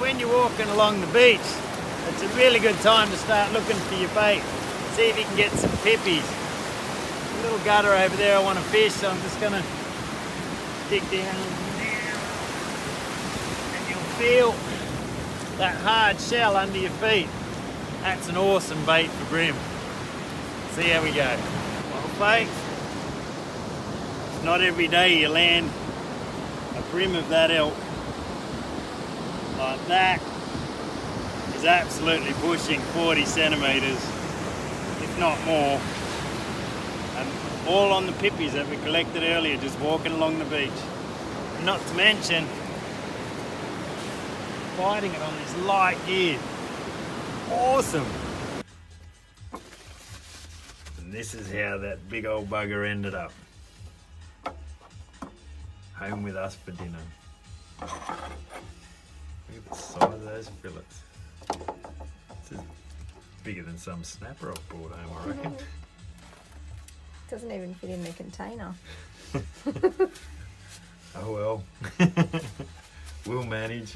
when you're walking along the beach, it's a really good time to start looking for your bait. See if you can get some pippies. A little gutter over there I want to fish, so I'm just going to dig down there. And you'll feel that hard shell under your feet. That's an awesome bait for bream. See how we go. Well, folks, it's not every day you land a bream of that ilk. Like that is absolutely pushing 40 centimetres, if not more. And all on the pippies that we collected earlier, just walking along the beach. And not to mention, biting it on this light gear. Awesome! And this is how that big old bugger ended up. Home with us for dinner. Look at the size of those fillets. This is bigger than some snapper I've brought home, I reckon. Doesn't even fit in the container. Oh well. We'll manage.